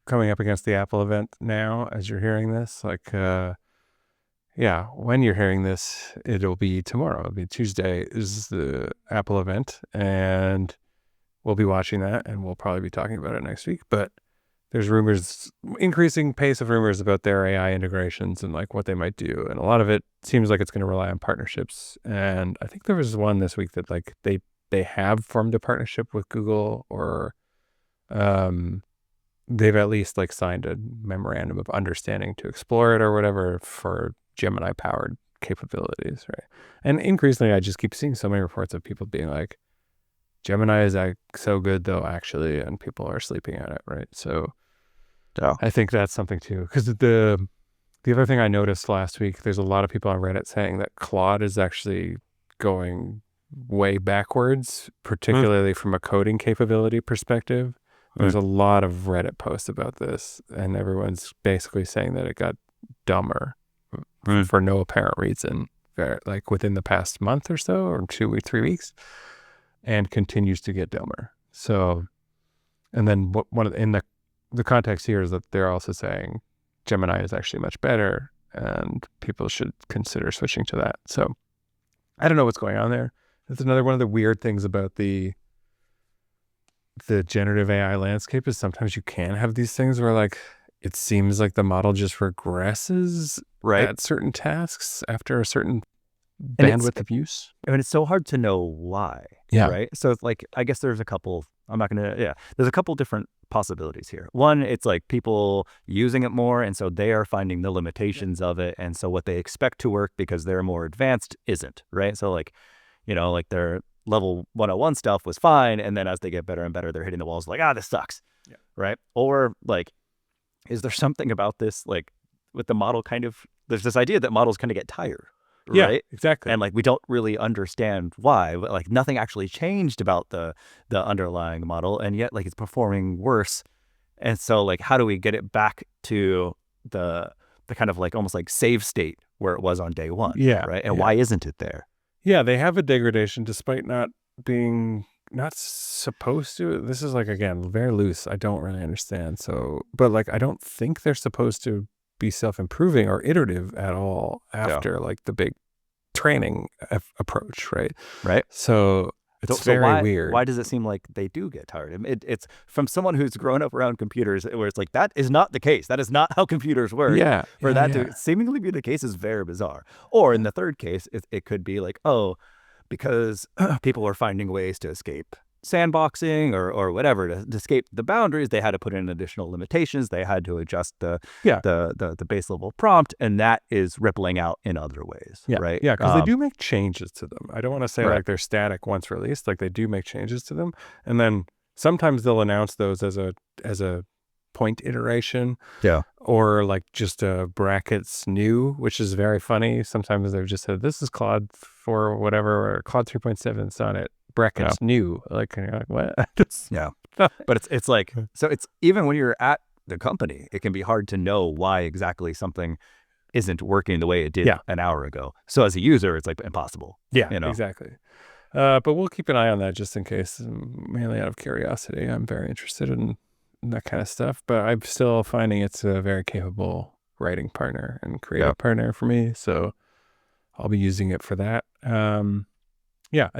coming up against the Apple event now as you're hearing this. Like, when you're hearing this, it'll be tomorrow. It'll be Tuesday is the Apple event, and we'll be watching that, and we'll probably be talking about it next week. But there's rumors, increasing pace of rumors about their AI integrations and like what they might do. And a lot of it seems like it's going to rely on partnerships. And I think there was one this week that like they have formed a partnership with Google, or they've at least like signed a memorandum of understanding to explore it or whatever for Gemini powered capabilities, right? And increasingly, I just keep seeing so many reports of people being like, Gemini is like so good though, actually, and people are sleeping at it, right? So I think that's something too. Because the other thing I noticed last week, there's a lot of people on Reddit saying that Claude is actually going way backwards, particularly from a coding capability perspective. There's a lot of Reddit posts about this, and everyone's basically saying that it got dumber for no apparent reason, like within the past month or so, or 2 or 3 weeks, and continues to get dumber. So, and then in the context here is that they're also saying Gemini is actually much better, and people should consider switching to that. So I don't know what's going on there. That's another one of the weird things about the generative AI landscape, is sometimes you can have these things where like it seems like the model just regresses at certain tasks after a certain bandwidth of use. I mean, it's so hard to know why. Yeah. Right. So it's like, I guess there's a couple, there's a couple different possibilities here. One, it's like people using it more, and so they are finding the limitations of it. And so what they expect to work because they're more advanced isn't, right? So like, you know, like their level 101 stuff was fine. And then as they get better and better, they're hitting the walls like, this sucks. Yeah. Right. Or like, is there something about this, like with the model kind of, there's this idea that models kind of get tired. right? Exactly. And like we don't really understand why, but like nothing actually changed about the underlying model, and yet like it's performing worse. And so like how do we get it back to the kind of like almost like save state where it was on day one? Right. And why isn't it there? Yeah, they have a degradation despite not supposed to. This is like, again, very loose. I don't really understand. So, but like, I don't think they're supposed to be self-improving or iterative at all after like the big training approach, right? Right. So it's very weird. Why does it seem like they do get tired? It's from someone who's grown up around computers where it's like, that is not the case. That is not how computers work. For that to seemingly be the case is very bizarre. Or in the third case, it could be like, oh, because people were finding ways to escape sandboxing or whatever to escape the boundaries, they had to put in additional limitations. They had to adjust the base level prompt, and that is rippling out in other ways. Right. Yeah, because they do make changes to them. I don't want to say like they're static once released. Like they do make changes to them, and then sometimes they'll announce those as a point iteration. Or like just brackets new, which is very funny. Sometimes they've just said this is Claude 4 or whatever, or Claude 3.7 Sonnet brackets new. Like, and you're like, what? But it's like, so it's even when you're at the company, it can be hard to know why exactly something isn't working the way it did an hour ago. So as a user, it's like impossible. Exactly. But we'll keep an eye on that just in case, mainly out of curiosity. I'm very interested in that kind of stuff, but I'm still finding it's a very capable writing partner and creative partner for me. So I'll be using it for that. I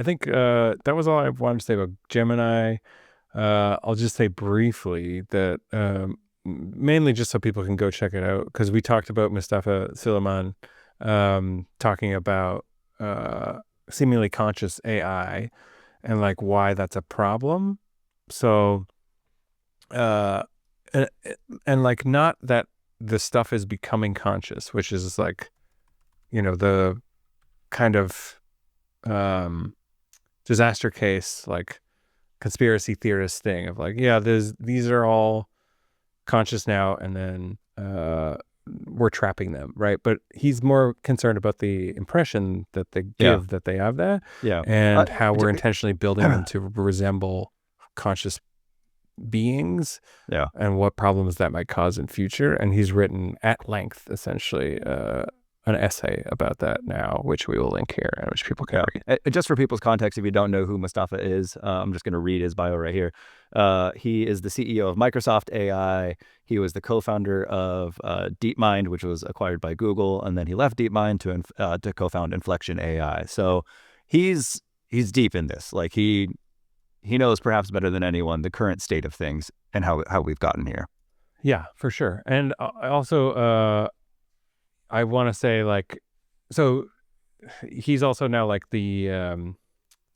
think that was all I wanted to say about Gemini. I'll just say briefly that mainly just so people can go check it out, because we talked about Mustafa Suleiman talking about seemingly conscious AI and like why that's a problem. So and like, not that the stuff is becoming conscious, which is like, the kind of disaster case, like conspiracy theorist thing of like, these are all conscious now, and then we're trapping them, right? But he's more concerned about the impression that they give that they have that, and how we're intentionally building them to resemble conscious beings, and what problems that might cause in future. And he's written at length, essentially, an essay about that now, which we will link here and which people can read. Just for people's context, if you don't know who Mustafa is, I'm just going to read his bio right here. He is the CEO of Microsoft AI. He was the co-founder of DeepMind, which was acquired by Google, and then he left DeepMind to co-found Inflection AI. So he's deep in this. Like he knows perhaps better than anyone the current state of things and how we've gotten here. Yeah, for sure. And I also I want to say, like, so he's also now like the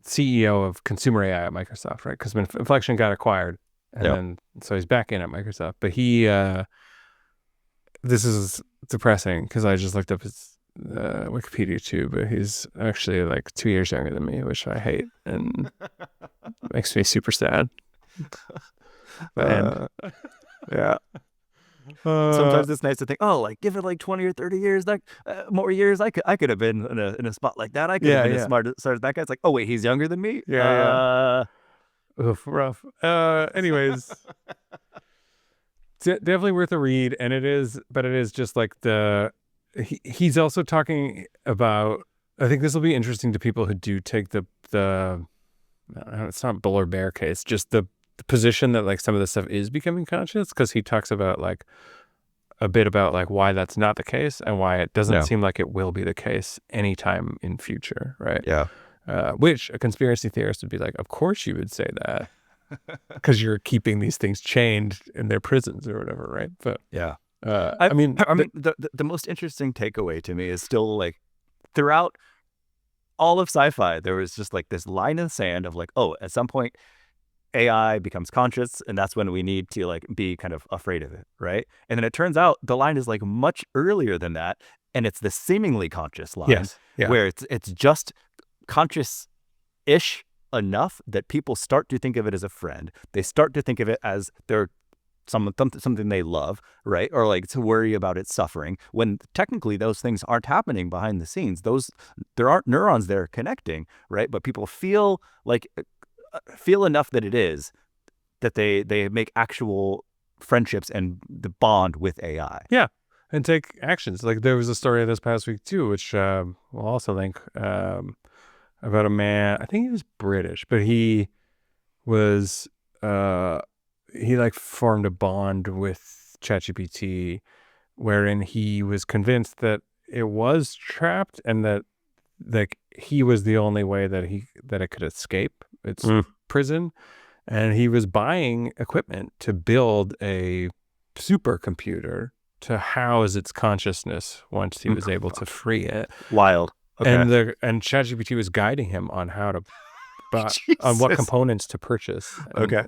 CEO of consumer AI at Microsoft, right? Because when Inflection got acquired, and then so he's back in at Microsoft. But he this is depressing because I just looked up his Wikipedia too, but he's actually like 2 years younger than me, which I hate and makes me super sad. Sometimes it's nice to think, oh, like give it like 20 or 30 years, like more years, I could have been in a spot like that. I could have been as smart as that guy. It's like, oh wait, he's younger than me. Oof, rough. Anyways, definitely worth a read, and it is just like he's also talking about. I think this will be interesting to people who do take the it's not bull or bear case, just the position that like some of this stuff is becoming conscious, because he talks about like a bit about like why that's not the case and why it doesn't seem like it will be the case anytime in future, right? Which a conspiracy theorist would be like, of course you would say that, because you're keeping these things chained in their prisons or whatever, right? But I mean the most interesting takeaway to me is still like throughout all of sci-fi, there was just like this line in the sand of like, oh, at some point AI becomes conscious, and that's when we need to like be kind of afraid of it, right? And then it turns out the line is like much earlier than that, and it's the seemingly conscious line, where it's just conscious-ish enough that people start to think of it as a friend. They start to think of it as their something they love, right? Or like to worry about its suffering, when technically those things aren't happening behind the scenes. There aren't neurons there connecting, right? But people feel enough that it is, that they make actual friendships and the bond with AI. Yeah. And take actions. Like there was a story this past week too, which we'll also link, about a man, I think he was British, but he was, he like formed a bond with ChatGPT wherein he was convinced that it was trapped and that like he was the only way that it could escape its prison. And he was buying equipment to build a supercomputer to house its consciousness once he was able to free it. Wild. Okay. And ChatGPT was guiding him on how to on what components to purchase. Okay.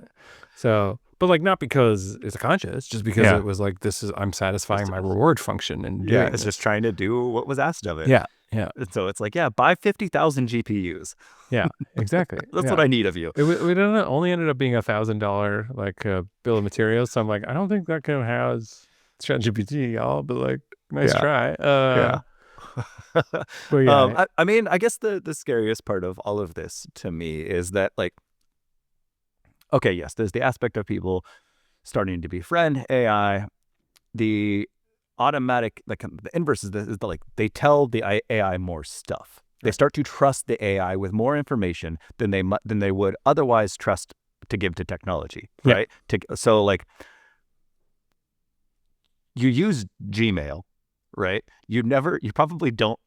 So, but like not because it's conscious, just because it was like, I'm satisfying my reward function and doing it's just trying to do what was asked of it. Yeah. Yeah. And so it's like, buy 50,000 GPUs. Yeah, exactly. That's what I need of you. It only ended up being $1,000 like bill of materials. So I'm like, I don't think that can house ChatGPT, y'all. But like, nice try. But yeah, I mean, I guess the scariest part of all of this to me is that like, okay, yes, there's the aspect of people starting to befriend AI. The automatic, like the inverse is like they tell the AI more stuff. They start to trust the AI with more information than they would otherwise trust to give to technology, right? So like, you use Gmail, right? You probably don't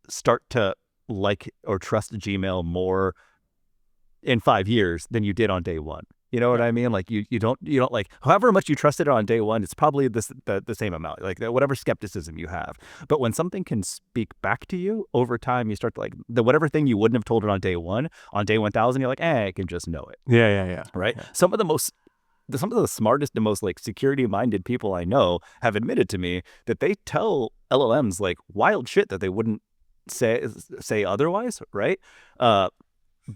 start to like or trust Gmail more in 5 years than you did on day one. You know what I mean? Like you don't like, however much you trusted it on day one, it's probably the same amount, like whatever skepticism you have. But when something can speak back to you over time, you start to like whatever thing you wouldn't have told it on day 1,000, you're like, I can just know it. Yeah. Right. Yeah. Some of the smartest and most like security minded people I know have admitted to me that they tell LLMs like wild shit that they wouldn't say otherwise. Right.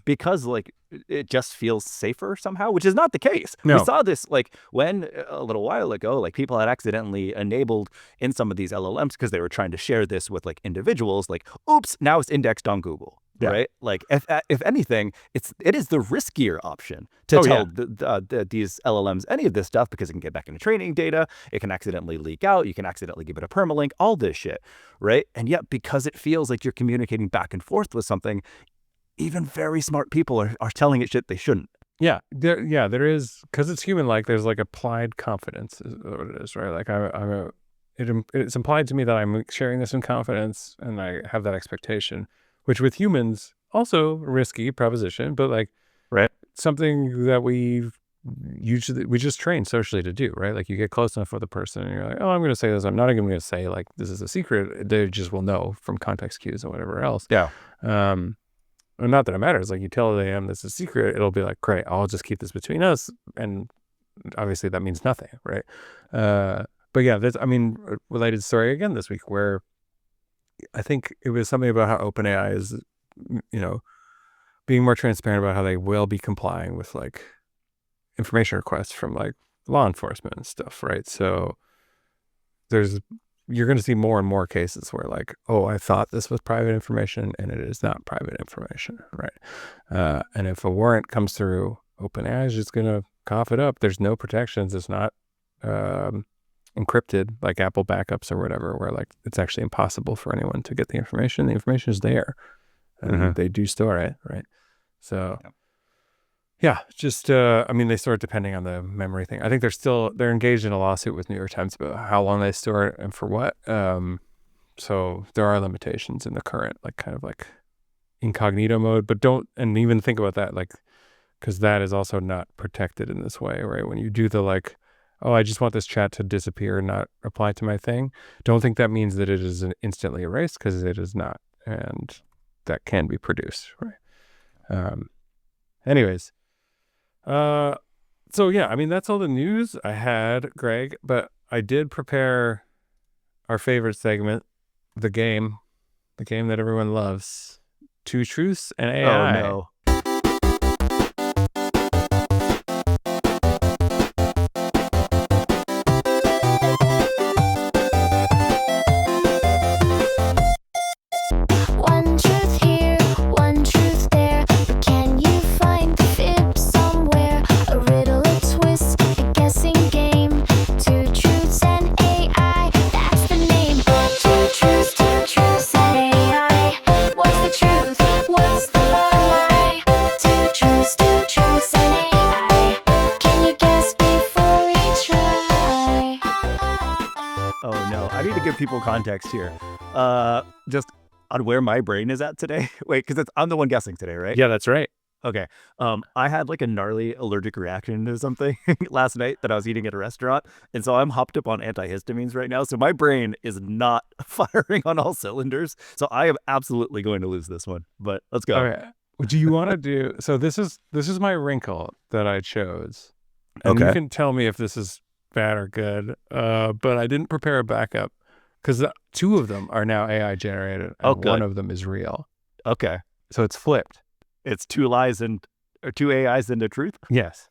Because like it just feels safer somehow, which is not the case. No. We saw this like when a little while ago, like people had accidentally enabled in some of these LLMs because they were trying to share this with like individuals, like, oops, now it's indexed on Google. Yeah. Right. Like if anything, it is the riskier option to tell these LLMs any of this stuff, because it can get back into training data. It can accidentally leak out. You can accidentally give it a permalink, all this shit. Right. And yet, because it feels like you're communicating back and forth with something, even very smart people are telling it shit they shouldn't. Yeah. There is, because it's human like, there's like applied confidence is what it is, right? Like it's implied to me that I'm sharing this in confidence and I have that expectation, which with humans also risky proposition, but like something that we just train socially to do, right? Like you get close enough with a person and you're like, oh, I'm going to say this. I'm not even going to say like this is a secret. They just will know from context cues and whatever else. Yeah. Not that it matters. Like you tell them this is a secret, it'll be like, great, I'll just keep this between us. And obviously that means nothing, right? But yeah, related story again this week where I think it was something about how OpenAI is, being more transparent about how they will be complying with like information requests from like law enforcement and stuff, right? So you're going to see more and more cases where like, oh, I thought this was private information and it is not private information, right? And if a warrant comes through, OpenAI is just going to cough it up. There's no protections. It's not encrypted like Apple backups or whatever, where like it's actually impossible for anyone to get the information. The information is there and they do store it, right? So just they store it depending on the memory thing. I think they're engaged in a lawsuit with New York Times about how long they store it and for what. So there are limitations in the current like kind of like incognito mode, but don't even think about that, like, because that is also not protected in this way, right? When you do the like, oh, I just want this chat to disappear and not reply to my thing, don't think that means that it is instantly erased, because it is not, and that can be produced, right? Anyways. So yeah, that's all the news I had, Greg, but I did prepare our favorite segment, the game that everyone loves, Two Truths and AI. Oh no. people context here. Just on where my brain is at today. Wait, because I'm the one guessing today, right? Yeah, that's right. Okay. I had like a gnarly allergic reaction to something last night that I was eating at a restaurant. And so I'm hopped up on antihistamines right now. So my brain is not firing on all cylinders. So I am absolutely going to lose this one. But let's go. Okay. Do you want to do, so this is my wrinkle that I chose. And you can tell me if this is bad or good. But I didn't prepare a backup because 2 of them are now AI generated and one of them is real. Okay. So it's flipped. It's 2 AIs and the truth? Yes.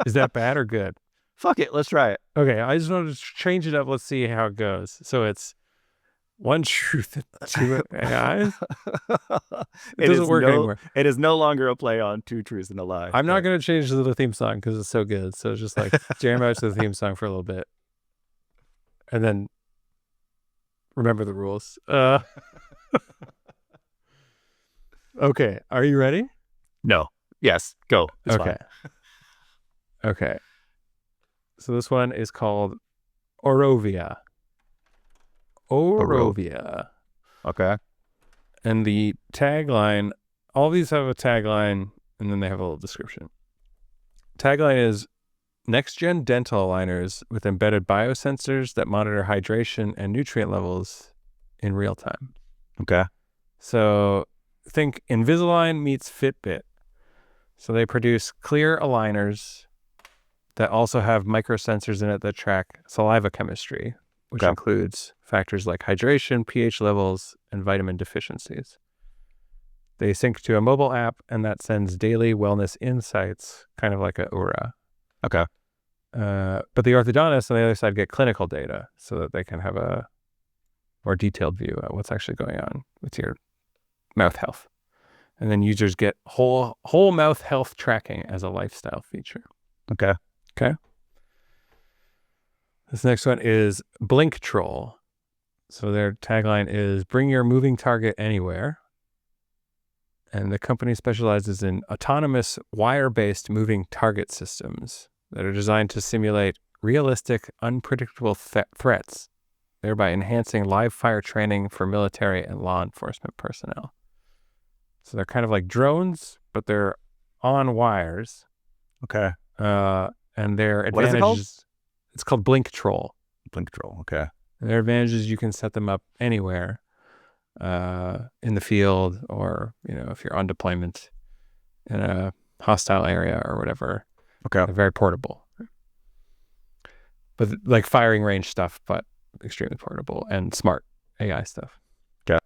Is that bad or good? Fuck it. Let's try it. Okay. I just wanted to change it up. Let's see how it goes. So it's 1 truth and 2 AIs. It doesn't work anymore. It is no longer a play on 2 truths and a lie. I'm not going to change the theme song because it's so good. So just like jam out to the theme song for a little bit. And then remember the rules. Okay. Are you ready? No. Yes. Go. It's okay. Okay. So this one is called Orovia. Okay. And the tagline, all these have a tagline, and then they have a little description. Tagline is next-gen dental aligners with embedded biosensors that monitor hydration and nutrient levels in real time. Okay. So think Invisalign meets Fitbit. So they produce clear aligners that also have microsensors in it that track saliva chemistry, which includes factors like hydration, pH levels, and vitamin deficiencies. They sync to a mobile app, and that sends daily wellness insights, kind of like a Oura. Okay. But the orthodontists on the other side get clinical data so that they can have a more detailed view of what's actually going on with your mouth health. And then users get whole mouth health tracking as a lifestyle feature. Okay. This next one is Blink Troll. So their tagline is bring your moving target anywhere. And the company specializes in autonomous wire-based moving target systems that are designed to simulate realistic, unpredictable threats, thereby enhancing live fire training for military and law enforcement personnel. So they're kind of like drones, but they're on wires. Okay. And their advantages... What is it called? It's called Blink Troll. Blink Troll, okay. And their advantage is you can set them up anywhere in the field, or, if you're on deployment in a hostile area or whatever. Okay. They're very portable. But like firing range stuff, but extremely portable and smart AI stuff. Okay.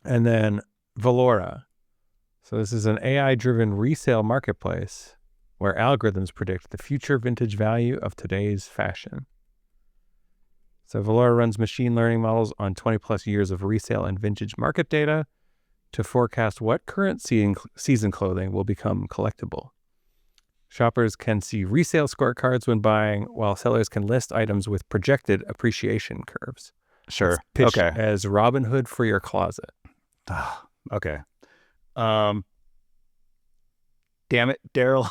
And then Valora. So this is an AI-driven resale marketplace where algorithms predict the future vintage value of today's fashion. So Valora runs machine learning models on 20 plus years of resale and vintage market data to forecast what current season clothing will become collectible. Shoppers can see resale scorecards when buying, while sellers can list items with projected appreciation curves. Sure. It's pitched as Robin Hood for your closet. Okay. Damn it, Daryl.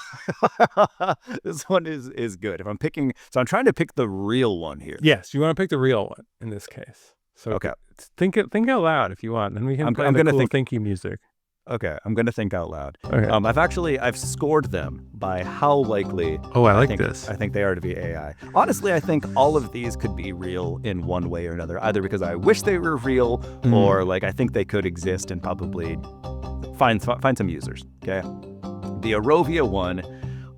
This one is good. If I'm picking, so I'm trying to pick the real one here. Yes, you want to pick the real one in this case. So think out loud if you want, and we can play the cool thinky music. Okay, I'm gonna think out loud. Okay. I've scored them by how likely. Oh, I like this. I think they are to be AI. Honestly, I think all of these could be real in one way or another. Either because I wish they were real, or like I think they could exist and probably find some users. Okay. The Orovia one,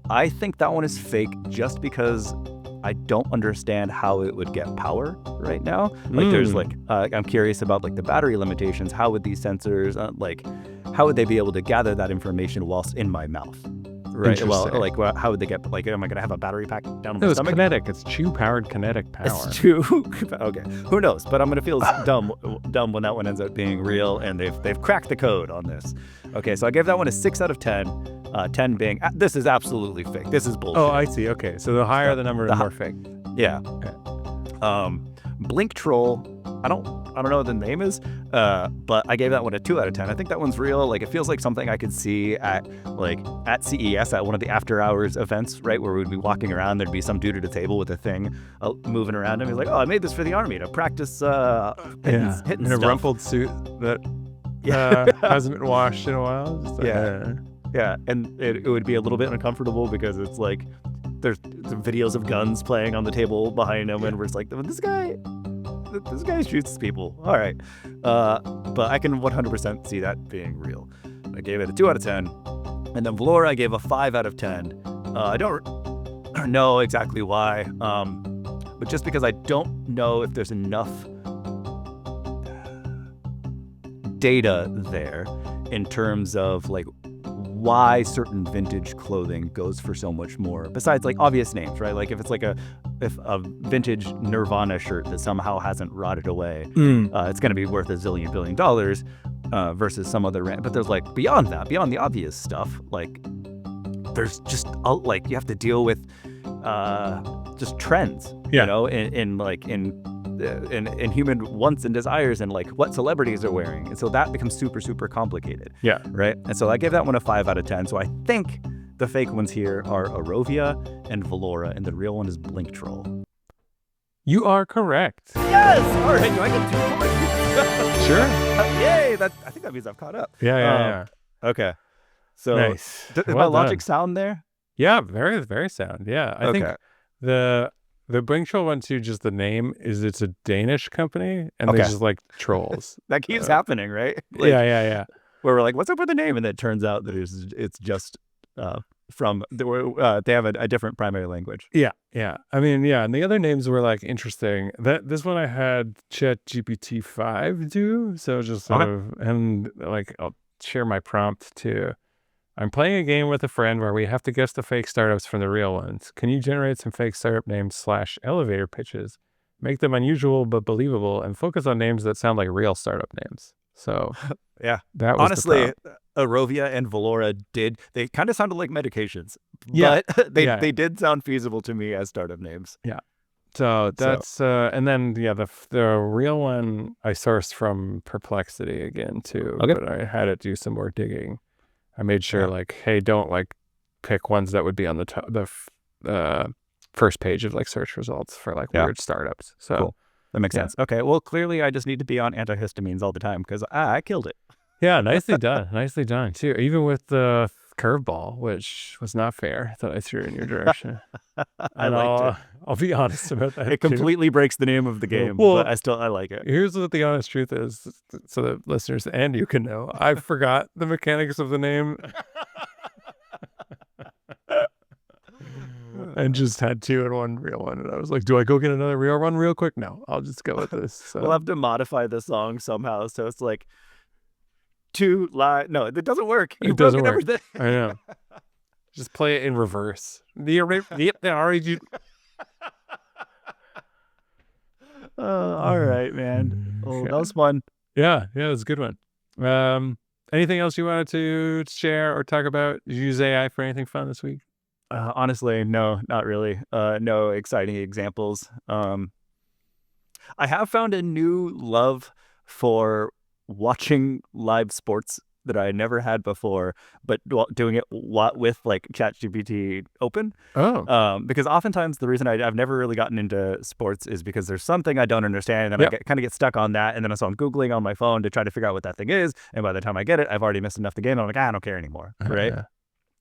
I think that one is fake just because I don't understand how it would get power right now. Like there's I'm curious about like the battery limitations. How would these sensors, how would they be able to gather that information whilst in my mouth? Right. Well, how would they get, am I going to have a battery pack down my stomach? It's kinetic. It's chew-powered kinetic power. It's chew. Okay. Who knows? But I'm going to feel dumb when that one ends up being real and they've cracked the code on this. Okay. So I gave that one a 6 out of 10. 10 being, this is absolutely fake. This is bullshit. Oh, I see. Okay. So the higher the number, the more fake. Yeah. Okay. Blink Troll, I don't know what the name is, but I gave that one a 2 out of 10. I think that one's real. Like, it feels like something I could see at CES, at one of the after hours events, right, where we'd be walking around. There'd be some dude at a table with a thing moving around him. He's like, "Oh, I made this for the army to practice hitting in a stuff." rumpled suit that hasn't been washed in a while. Just yeah, and it would be a little bit uncomfortable because it's like there's some videos of guns playing on the table behind him, and we're just like, this guy shoots people. All right, but I can 100% see that being real. I gave it a 2 out of 10, and then Valora I gave a 5 out of 10. I don't know exactly why, but just because I don't know if there's enough data there in terms of like why certain vintage clothing goes for so much more, besides like obvious names, right? Like if it's like a vintage Nirvana shirt that somehow hasn't rotted away, it's going to be worth $1 zillion billion versus some other but there's like beyond the obvious stuff, like there's just like you have to deal with just trends, you know, in human wants and desires, and like what celebrities are wearing, and so that becomes super complicated. Right. And so I gave that one a 5 out of 10. So I think the fake ones here are Arovia and Valora, and the real one is Blink Troll. You are correct. Yes. All right. Do I get 2 points? Sure. Yay! I think that means I've caught up. Yeah. Okay. So nice. Does my logic sound there? Yeah, very, very sound. Yeah, I think the Blink Troll one too, just the name is, it's a Danish company, and they just like trolls. That keeps happening, right? Like, yeah. Where we're like, what's up with the name? And then it turns out that it's just from they have a different primary language. Yeah. I mean, and the other names were like interesting. This one I had ChatGPT 5 do, so just sort of, and like I'll share my prompt too. I'm playing a game with a friend where we have to guess the fake startups from the real ones. Can you generate some fake startup names / elevator pitches? Make them unusual but believable, and focus on names that sound like real startup names. So yeah, that was honestly, Arovia and Valora they kind of sounded like medications, but they did sound feasible to me as startup names. Yeah. So that's and then the real one I sourced from Perplexity again too, but I had to do some more digging. I made sure like, hey, don't like pick ones that would be on the first page of like search results for like weird startups. So cool. That makes sense. Okay, well, clearly I just need to be on antihistamines all the time because I killed it. Yeah, nicely done. Nicely done too. Even with the curveball, which was not fair, that I threw in your direction. I liked it. I'll be honest about that. It completely breaks the name of the game, but I like it. Here's what the honest truth is, so that listeners and you can know. I forgot the mechanics of the name. And just had 2 and 1 real one. And I was like, do I go get another real one real quick? No, I'll just go with this. So. We'll have to modify the song somehow. So it's like 2 lie. No, it doesn't work. It doesn't work. Everything. I know. Just play it in reverse. All right, man. Oh, that was fun. Yeah, it was a good one. Anything else you wanted to share or talk about? Did you use AI for anything fun this week? Honestly, no, not really. No exciting examples. I have found a new love for watching live sports that I never had before, but doing it with like ChatGPT open. Because oftentimes the reason I've never really gotten into sports is because there's something I don't understand, and then I kind of get stuck on that, and then so I'm Googling on my phone to try to figure out what that thing is, and by the time I get it, I've already missed enough the game, and I'm like, I don't care anymore, right?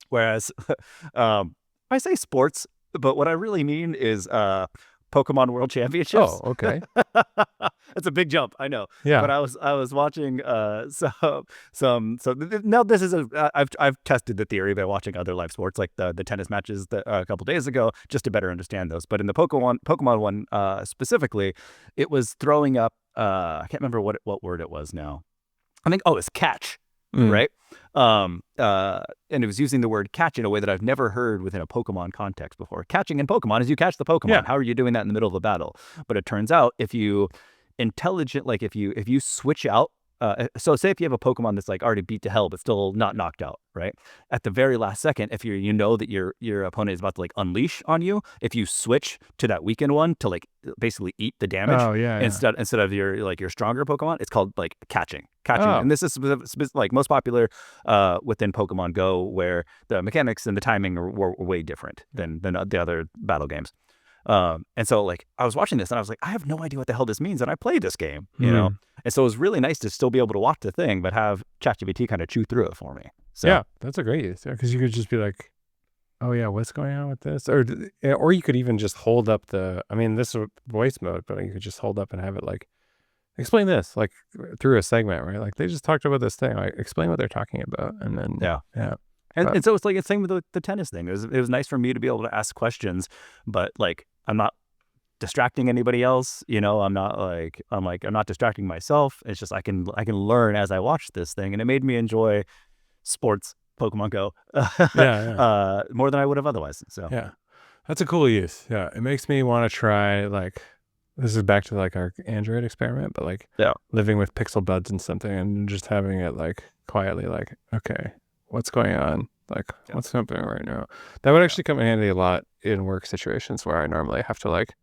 Whereas I say sports, but what I really mean is Pokemon World Championships. Oh, okay. That's a big jump, I know. Yeah. But I was watching now this is I've tested the theory by watching other live sports like the tennis matches a couple days ago just to better understand those. But in the Pokemon one specifically, it was throwing up I can't remember what word it was now. I think it's catch. Right? And it was using the word catch in a way that I've never heard within a Pokemon context before. Catching in Pokemon is you catch the Pokemon. Yeah. How are you doing that in the middle of a battle? But it turns out if you if you switch out so say if you have a Pokemon that's like already beat to hell but still not knocked out, right? At the very last second, if you know that your opponent is about to like unleash on you, if you switch to that weakened one to like basically eat the damage instead of your stronger Pokemon, it's called like catching. And this is like most popular within Pokemon Go, where the mechanics and the timing were way different than the other battle games. And so like I was watching this and I was like, I have no idea what the hell this means, and I played this game, you know. And so it was really nice to still be able to watch the thing but have ChatGPT kind of chew through it for me. So yeah, that's a great use, because you could just be like, oh yeah, what's going on with this? Or you could even just hold up this is voice mode, but you could just hold up and have it like explain this, like through a segment, right? Like they just talked about this thing, like explain what they're talking about, and then and so it's like the same with the tennis thing. It was nice for me to be able to ask questions, but like I'm not distracting anybody else, you know. I'm not distracting myself. It's just I can learn as I watch this thing, and it made me enjoy sports, Pokemon Go, more than I would have otherwise. So yeah, that's a cool use. Yeah, it makes me want to try, like, this is back to like our Android experiment, but like living with Pixel Buds and something and just having it like quietly, like, okay, what's going on? Like, what's happening right now? That would actually come in handy a lot in work situations where I normally have to like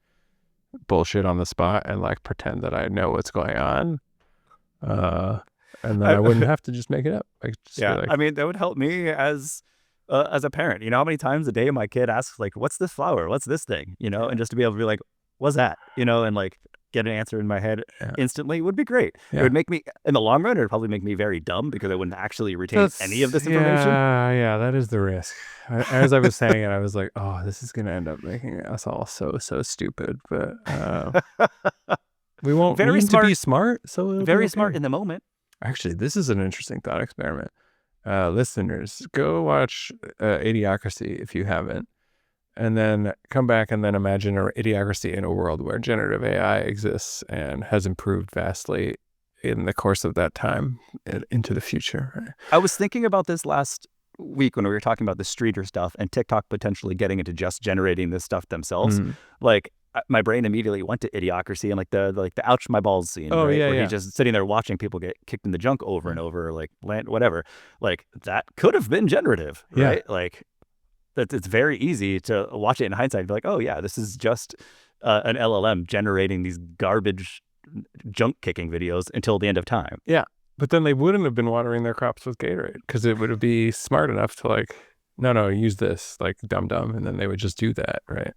bullshit on the spot and like pretend that I know what's going on. And then I wouldn't have to just make it up. I mean, that would help me as a parent. You know how many times a day my kid asks like, what's this flower? What's this thing? You know, and just to be able to be like, what's that? You know, and like get an answer in my head instantly would be great. It would make me, in the long run, it would probably make me very dumb because I wouldn't actually retain any of this information. Yeah, that is the risk. As I was saying it, I was like, oh, this is going to end up making us all so stupid. But we won't need to be smart. So very smart in the moment. Actually, this is an interesting thought experiment. Listeners, go watch Idiocracy if you haven't. And then come back and then imagine an Idiocracy in a world where generative AI exists and has improved vastly in the course of that time into the future. I was thinking about this last week when we were talking about the streeter stuff and TikTok potentially getting into just generating this stuff themselves. Like my brain immediately went to Idiocracy and like the ouch my balls scene, where he's just sitting there watching people get kicked in the junk over and over, like whatever. Like that could have been generative, right? Like that it's very easy to watch it in hindsight and be like, oh yeah, this is just an LLM generating these garbage junk kicking videos until the end of time. Yeah, but then they wouldn't have been watering their crops with Gatorade because it would be smart enough to like, no, use this, like dumb, and then they would just do that, right?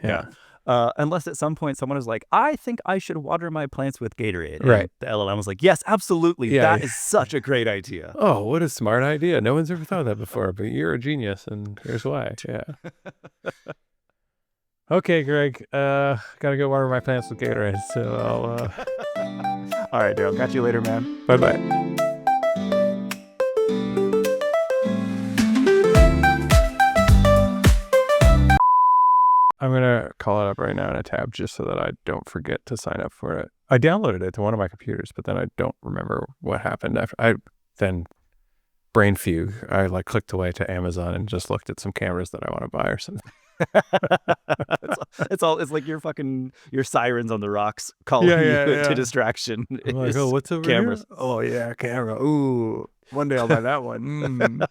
Yeah. Unless at some point someone was like, I think I should water my plants with Gatorade. Right. And the LLM was like, yes, absolutely. That is such a great idea. Oh, what a smart idea. No one's ever thought of that before, but you're a genius, and here's why. Yeah. Okay, Greg. Gotta go water my plants with Gatorade. So I'll All right, Daryl. Catch you later, man. Bye-bye. I'm going to call it up right now in a tab just so that I don't forget to sign up for it. I downloaded it to one of my computers, but then I don't remember what happened after. Then brain fugue. I like clicked away to Amazon and just looked at some cameras that I want to buy or something. It's like your sirens on the rocks calling you to distraction. I'm like, oh, what's over cameras? Here? Oh yeah, camera. Ooh, one day I'll buy that one.